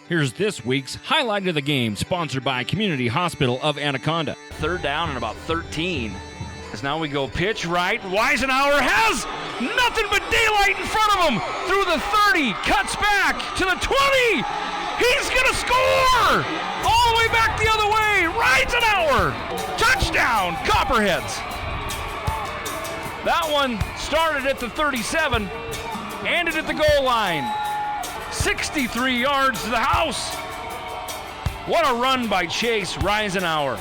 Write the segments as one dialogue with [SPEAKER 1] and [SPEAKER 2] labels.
[SPEAKER 1] Here's this week's highlight of the game, sponsored by Community Hospital of Anaconda.
[SPEAKER 2] Third down and about 13. As now we go pitch right. Weisenhower has nothing but daylight in front of him. Through the 30, cuts back to the 20. He's going to score! All the way back the other way. Weisenhower! Touchdown, Copperheads! That one started at the 37, ended at the goal line. 63 yards to the house. What a run by Chase Weisenhower.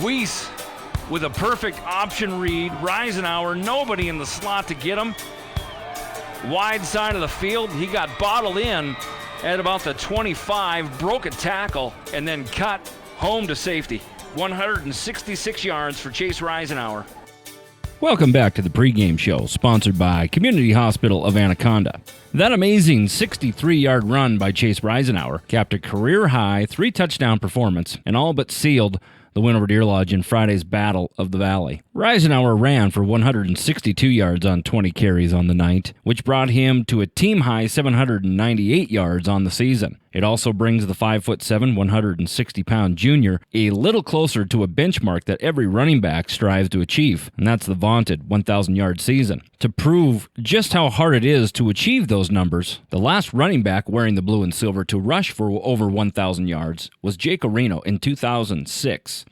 [SPEAKER 2] Weiss with a perfect option read. Weisenhower, nobody in the slot to get him. Wide side of the field. He got bottled in at about the 25, broke a tackle, and then cut home to safety. 166 yards for Chase Weisenhower.
[SPEAKER 1] Welcome back to the Pregame Show, sponsored by Community Hospital of Anaconda. That amazing 63-yard run by Chase Weisenhower capped a career-high 3-touchdown performance and all but sealed the win over Deer Lodge in Friday's Battle of the Valley. Weisenhower ran for 162 yards on 20 carries on the night, which brought him to a team-high 798 yards on the season. It also brings the 5'7", 160-pound junior a little closer to a benchmark that every running back strives to achieve, and that's the vaunted 1,000-yard season. To prove just how hard it is to achieve those numbers, the last running back wearing the blue and silver to rush for over 1,000 yards was Jake Areno in 2006.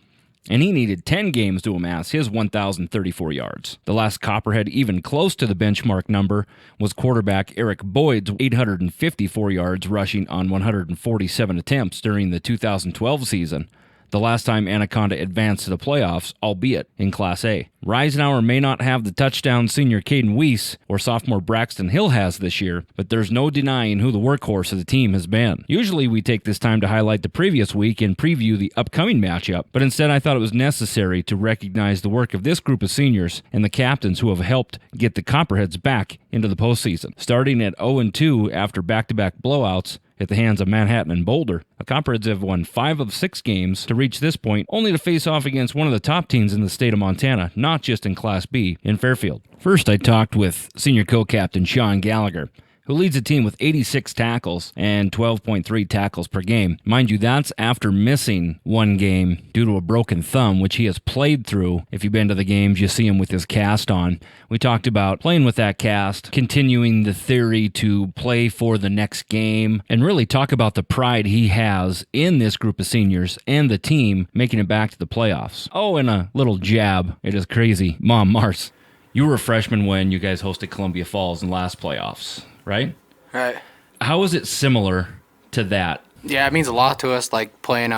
[SPEAKER 1] And he needed 10 games to amass his 1,034 yards. The last Copperhead even close to the benchmark number was quarterback Eric Boyd's 854 yards rushing on 147 attempts during the 2012 season, the last time Anaconda advanced to the playoffs, albeit in Class A. Weisenhower may not have the touchdown senior Caden Weiss or sophomore Braxton Hill has this year, but there's no denying who the workhorse of the team has been. Usually we take this time to highlight the previous week and preview the upcoming matchup, but instead I thought it was necessary to recognize the work of this group of seniors and the captains who have helped get the Copperheads back into the postseason. Starting at 0-2 after back-to-back blowouts at the hands of Manhattan and Boulder, the Copperheads have won 5 of 6 games to reach this point, only to face off against one of the top teams in the state of Montana, not just in Class B, in Fairfield. First, I talked with senior co-captain Sean Gallagher, who leads the team with 86 tackles and 12.3 tackles per game. Mind you, that's after missing one game due to a broken thumb, which he has played through. If you've been to the games, you see him with his cast on. We talked about playing with that cast, continuing the theory to play for the next game, and really talk about the pride he has in this group of seniors and the team making it back to the playoffs. Oh, and a little jab. It is crazy. Mom, Mars, you were a freshman when you guys hosted Columbia Falls in last playoffs. Right?
[SPEAKER 3] Right.
[SPEAKER 1] How is it similar to that?
[SPEAKER 3] Yeah, it means a lot to us, like playing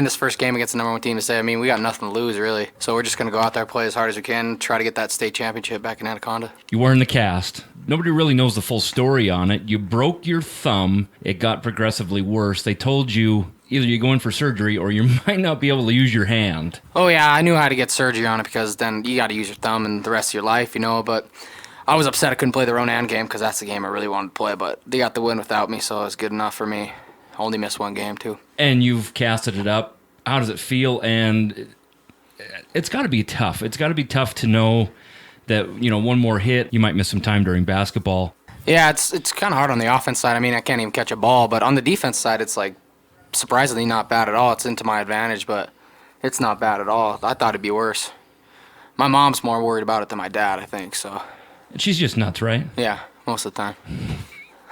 [SPEAKER 3] this first game against the number 1 team to say, I mean, we got nothing to lose, really. So we're just going to go out there, play as hard as we can, try to get that state championship back in Anaconda.
[SPEAKER 1] You were in the cast. Nobody really knows the full story on it. You broke your thumb. It got progressively worse. They told you either you go in for surgery or you might not be able to use your hand.
[SPEAKER 3] Oh, yeah, I knew how to get surgery on it because then you got to use your thumb and the rest of your life, but I was upset I couldn't play the Ronan game because that's the game I really wanted to play, but they got the win without me, so it was good enough for me. Only missed one game, too.
[SPEAKER 1] And you've casted it up. How does it feel? And it's got to be tough. It's got to be tough to know that, one more hit, you might miss some time during basketball.
[SPEAKER 3] Yeah, it's kind of hard on the offense side. I mean, I can't even catch a ball, but on the defense side, it's surprisingly not bad at all. It's into my advantage, but it's not bad at all. I thought it'd be worse. My mom's more worried about it than my dad, I think, so.
[SPEAKER 1] She's just nuts, right?
[SPEAKER 3] Yeah, most of the time.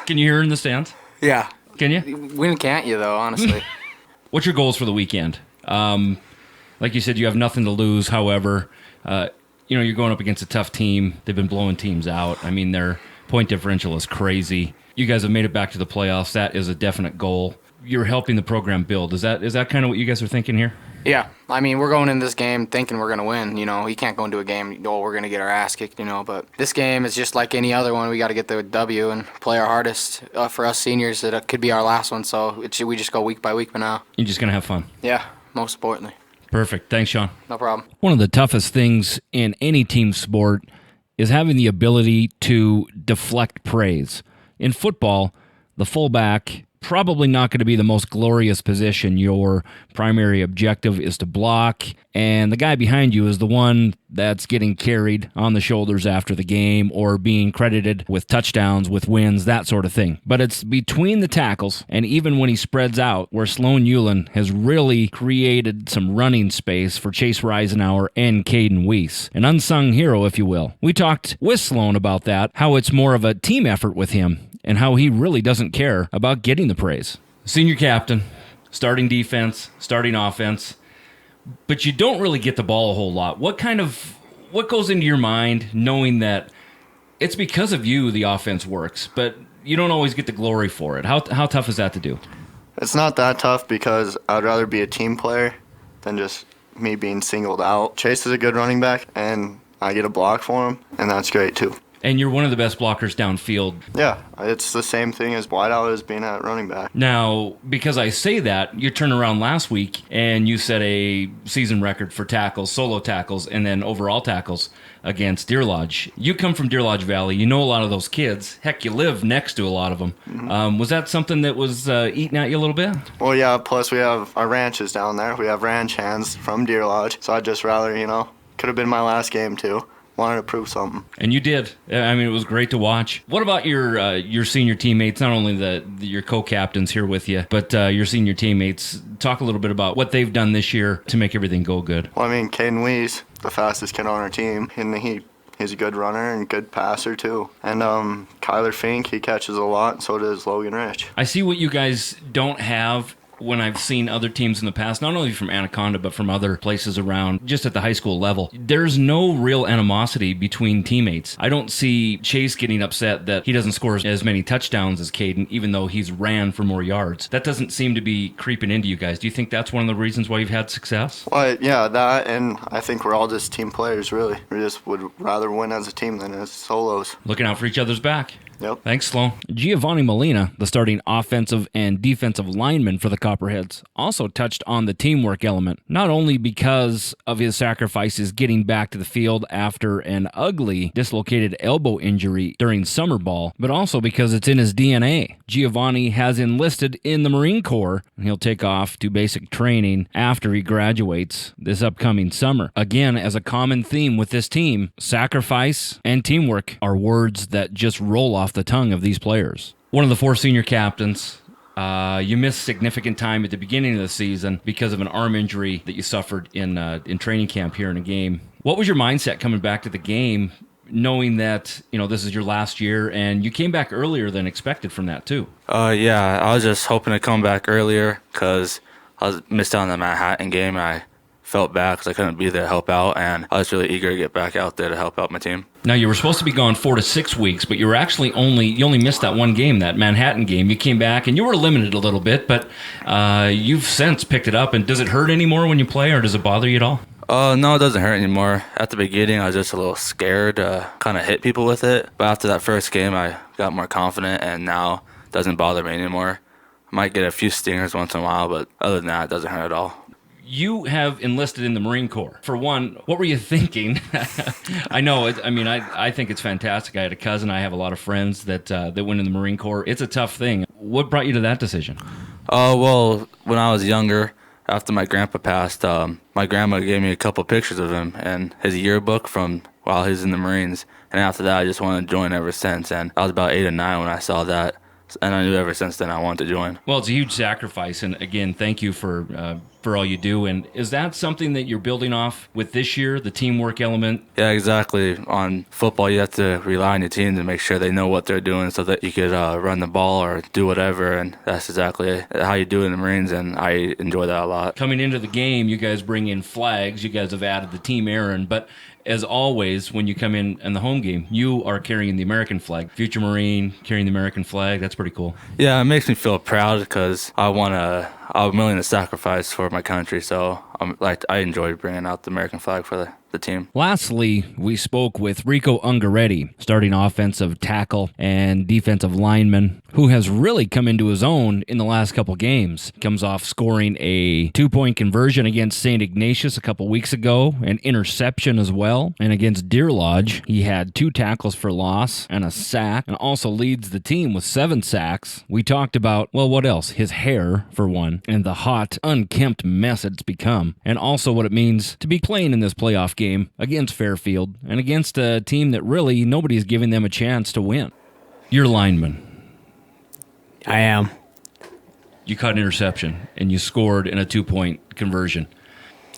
[SPEAKER 1] Can you hear her in the stands?
[SPEAKER 3] Yeah.
[SPEAKER 1] Can you?
[SPEAKER 3] When can't you, though, honestly?
[SPEAKER 1] What's your goals for the weekend? Like you said, you have nothing to lose. However, you're going up against a tough team. They've been blowing teams out. I mean, their point differential is crazy. You guys have made it back to the playoffs. That is a definite goal. You're helping the program build. Is that kind of what you guys are thinking here?
[SPEAKER 3] Yeah. I mean, we're going in this game thinking we're going to win. You can't go into a game, we're going to get our ass kicked, but this game is just like any other one. We got to get the W and play our hardest. For us seniors, it could be our last one, so we just go week by week now.
[SPEAKER 1] You're just going to have fun.
[SPEAKER 3] Yeah, most importantly.
[SPEAKER 1] Perfect. Thanks, Sean.
[SPEAKER 3] No problem.
[SPEAKER 1] One of the toughest things in any team sport is having the ability to deflect praise. In football, the fullback probably not going to be the most glorious position. Your primary objective is to block, and the guy behind you is the one that's getting carried on the shoulders after the game or being credited with touchdowns, with wins, that sort of thing. But it's between the tackles, and even when he spreads out, where Sloan Ueland has really created some running space for Chase Reisenauer and Caden Weiss. An unsung hero, if you will. We talked with Sloan about that, how it's more of a team effort with him, and how he really doesn't care about getting the praise. Senior captain, starting defense, starting offense, but you don't really get the ball a whole lot. What goes into your mind knowing that it's because of you the offense works, but you don't always get the glory for it? How tough is that to do?
[SPEAKER 4] It's not that tough because I'd rather be a team player than just me being singled out. Chase is a good running back, and I get a block for him, and that's great too.
[SPEAKER 1] And you're one of the best blockers downfield.
[SPEAKER 4] Yeah, it's the same thing as wideout as being at running back.
[SPEAKER 1] Now, because I say that, you turned around last week and you set a season record for tackles, solo tackles, and then overall tackles against Deer Lodge. You come from Deer Lodge Valley. You know a lot of those kids. Heck, you live next to a lot of them. Mm-hmm. Was that something that was eating at you a little bit?
[SPEAKER 4] Well, yeah, plus we have our ranches down there. We have ranch hands from Deer Lodge, so I'd just rather, could have been my last game too. Wanted to prove something.
[SPEAKER 1] And you did. I mean, it was great to watch. What about your senior teammates, not only your co-captains here with you, but your senior teammates? Talk a little bit about what they've done this year to make everything go good.
[SPEAKER 4] Well, Caden Weiss, the fastest kid on our team, and he's a good runner and good passer too. And Kyler Fink, he catches a lot, and so does Logan Rich.
[SPEAKER 1] I see what you guys don't have when I've seen other teams in the past, not only from Anaconda, but from other places around, just at the high school level. There's no real animosity between teammates. I don't see Chase getting upset that he doesn't score as many touchdowns as Caden, even though he's ran for more yards. That doesn't seem to be creeping into you guys. Do you think that's one of the reasons why you've had success?
[SPEAKER 4] Well, yeah, that, and I think we're all just team players, really. We just would rather win as a team than as solos.
[SPEAKER 1] Looking out for each other's back.
[SPEAKER 4] Yep.
[SPEAKER 1] Thanks, Sloan. Giovanni Molina, the starting offensive and defensive lineman for the Copperheads, also touched on the teamwork element, not only because of his sacrifices getting back to the field after an ugly dislocated elbow injury during summer ball, but also because it's in his DNA. Giovanni has enlisted in the Marine Corps, and he'll take off to basic training after he graduates this upcoming summer. Again, as a common theme with this team, sacrifice and teamwork are words that just roll off the tongue of these players. One of the 4 senior captains, you missed significant time at the beginning of the season because of an arm injury that you suffered in training camp here in a game. What was your mindset coming back to the game, knowing that this is your last year, and you came back earlier than expected from that too?
[SPEAKER 5] Yeah, I was just hoping to come back earlier because I missed out on the Manhattan game. I felt bad because I couldn't be there to help out, and I was really eager to get back out there to help out my team.
[SPEAKER 1] Now, you were supposed to be gone 4 to 6 weeks, but you were actually you only missed that one game, that Manhattan game. You came back, and you were limited a little bit, but you've since picked it up. And does it hurt anymore when you play, or does it bother you at all?
[SPEAKER 5] No, it doesn't hurt anymore. At the beginning, I was just a little scared to kind of hit people with it, but after that first game, I got more confident, and now it doesn't bother me anymore. I might get a few stingers once in a while, but other than that, it doesn't hurt at all.
[SPEAKER 1] You have enlisted in the Marine Corps. For one, what were you thinking? I know. I think it's fantastic. I had a cousin. I have a lot of friends that went in the Marine Corps. It's a tough thing. What brought you to that decision?
[SPEAKER 5] Well, when I was younger, after my grandpa passed, my grandma gave me a couple pictures of him and his yearbook from while he was in the Marines. And after that, I just wanted to join ever since. And I was about 8 or 9 when I saw that. And I knew ever since then I wanted to join. Well,
[SPEAKER 1] it's a huge sacrifice, and again, thank you for all you do. And is that something that you're building off with this year, the teamwork element?
[SPEAKER 5] Yeah, exactly. On football, you have to rely on your team to make sure they know what they're doing so that you could run the ball or do whatever, and that's exactly how you do it in the Marines, and I enjoy that a lot.
[SPEAKER 1] Coming into the game, you guys bring in flags. You guys have added the team errand, but as always, when you come in the home game, you are carrying the American flag. Future Marine carrying the American flag. That's pretty cool.
[SPEAKER 5] Yeah, it makes me feel proud because I'm willing to sacrifice for my country, so I enjoyed bringing out the American flag for the team.
[SPEAKER 1] Lastly, we spoke with Ricco Ungaretti, starting offensive tackle and defensive lineman, who has really come into his own in the last couple games. Comes off scoring a 2-point conversion against St. Ignatius a couple weeks ago, an interception as well, and against Deer Lodge, he had 2 tackles for loss and a sack, and also leads the team with 7 sacks. We talked about, well, what else? His hair, for one, and the hot, unkempt mess it's become, and also what it means to be playing in this playoff game against Fairfield and against a team that really nobody's giving them a chance to win. You're lineman.
[SPEAKER 6] I am.
[SPEAKER 1] You caught an interception and you scored in a 2-point conversion.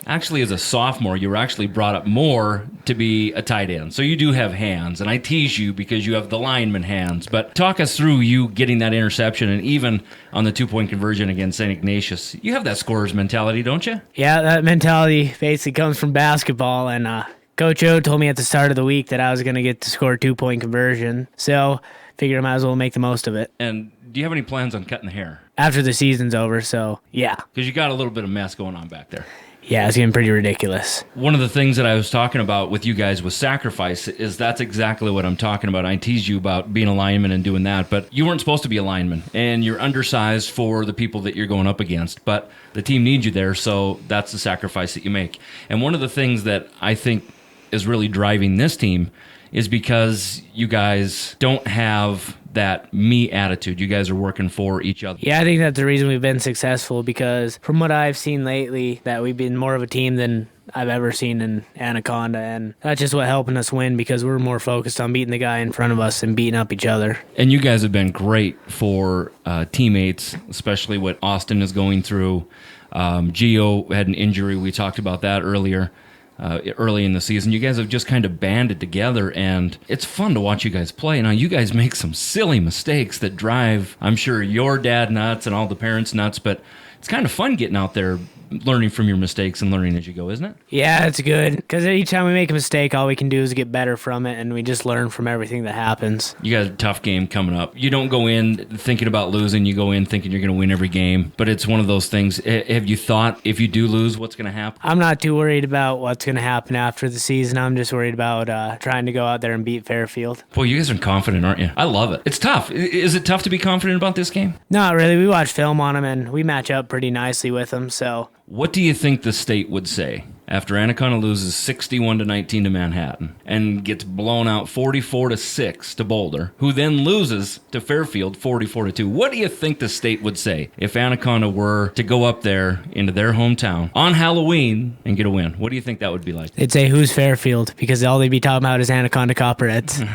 [SPEAKER 1] Actually, as a sophomore, you were actually brought up more to be a tight end. So you do have hands, and I tease you because you have the lineman hands. But talk us through you getting that interception, and even on the 2-point conversion against St. Ignatius. You have that scorer's mentality, don't you?
[SPEAKER 6] Yeah, that mentality basically comes from basketball, and Coach O told me at the start of the week that I was going to get to score a 2-point conversion. So figured I might as well make the most of it.
[SPEAKER 1] And do you have any plans on cutting the hair?
[SPEAKER 6] After the season's over, so yeah.
[SPEAKER 1] Because you got a little bit of mess going on back there.
[SPEAKER 6] Yeah, it's getting pretty ridiculous.
[SPEAKER 1] One of the things that I was talking about with you guys with sacrifice is that's exactly what I'm talking about. I teased you about being a lineman and doing that, but you weren't supposed to be a lineman, and you're undersized for the people that you're going up against, but the team needs you there, so that's the sacrifice that you make. And one of the things that I think is really driving this team is because you guys don't have that me attitude. You guys are working for each other.
[SPEAKER 6] Yeah, I think that's the reason we've been successful, because from what I've seen lately, that we've been more of a team than I've ever seen in Anaconda, and that's just what helping us win, because we're more focused on beating the guy in front of us and beating up each other.
[SPEAKER 1] And you guys have been great for teammates, especially what Austin is going through. Gio had an injury. We talked about that earlier. Early in the season, you guys have just kind of banded together, and it's fun to watch you guys play. Now, you guys make some silly mistakes that drive, I'm sure, your dad nuts and all the parents nuts, but it's kind of fun getting out there, learning from your mistakes and learning as you go, isn't it?
[SPEAKER 6] Yeah, it's good, because each time we make a mistake, all we can do is get better from it, and we just learn from everything that happens.
[SPEAKER 1] You got a tough game coming up. You don't go in thinking about losing. You go in thinking you're going to win every game, but it's one of those things. Have you thought, if you do lose, what's going to happen?
[SPEAKER 6] I'm not too worried about what's going to happen after the season. I'm just worried about trying to go out there and beat Fairfield.
[SPEAKER 1] Boy, you guys are confident, aren't you? I love it. It's tough. Is it tough to be confident about this game?
[SPEAKER 6] Not really. We watch film on them, and we match up pretty nicely with them, so...
[SPEAKER 1] What do you think the state would say after Anaconda loses 61-19 to Manhattan and gets blown out 44-6 to Boulder, who then loses to Fairfield 44-2? What do you think the state would say if Anaconda were to go up there into their hometown on Halloween and get a win? What do you think that would be like?
[SPEAKER 6] They'd say, who's Fairfield? Because all they'd be talking about is Anaconda Copperheads.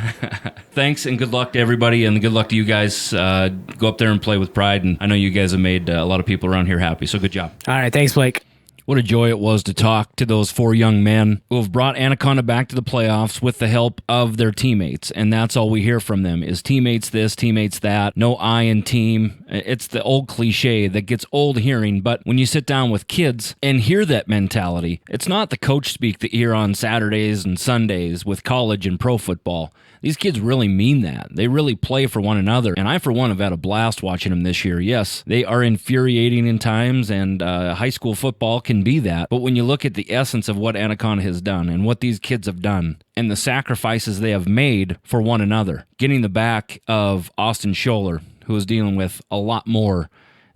[SPEAKER 1] Thanks, and good luck to everybody, and good luck to you guys. Go up there and play with pride, and I know you guys have made a lot of people around here happy, so good job.
[SPEAKER 6] All right, thanks, Blake.
[SPEAKER 1] What a joy it was to talk to those 4 young men who have brought Anaconda back to the playoffs with the help of their teammates. And that's all we hear from them is teammates this, teammates that, no I in team. It's the old cliche that gets old hearing, but when you sit down with kids and hear that mentality, it's not the coach speak that you hear on Saturdays and Sundays with college and pro football. These kids really mean that. They really play for one another. And I, for one, have had a blast watching them this year. Yes, they are infuriating in times, and high school football can be that. But when you look at the essence of what Anaconda has done and what these kids have done and the sacrifices they have made for one another, getting the back of Austin Scholler, who is dealing with a lot more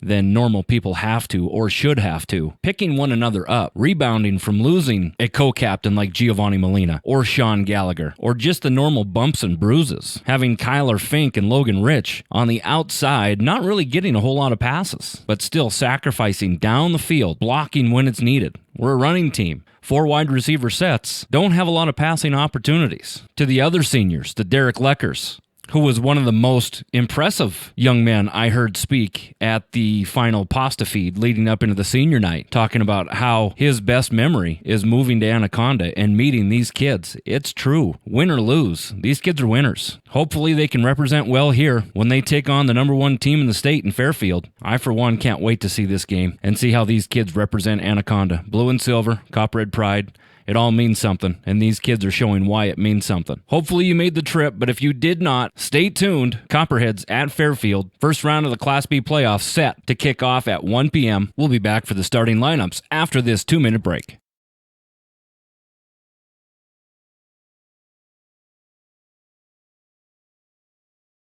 [SPEAKER 1] than normal people have to or should have to, picking one another up, rebounding from losing a co-captain like Giovanni Molina or Sean Gallagher, or just the normal bumps and bruises, having Kyler Fink and Logan Rich on the outside not really getting a whole lot of passes, but still sacrificing down the field, blocking when it's needed. We're a running team. 4 wide receiver sets don't have a lot of passing opportunities. To the other seniors, the Derek Leckers, who was one of the most impressive young men I heard speak at the final pasta feed leading up into the senior night, talking about how his best memory is moving to Anaconda and meeting these kids. It's true. Win or lose, these kids are winners. Hopefully they can represent well here when they take on the number 1 team in the state in Fairfield. I, for one, can't wait to see this game and see how these kids represent Anaconda. Blue and silver, Copperhead pride, It all means something, and these kids are showing why it means something. Hopefully you made the trip, but if you did not, stay tuned. Copperheads at Fairfield. First round of the Class B playoffs set to kick off at 1 p.m. We'll be back for the starting lineups after this 2-minute break.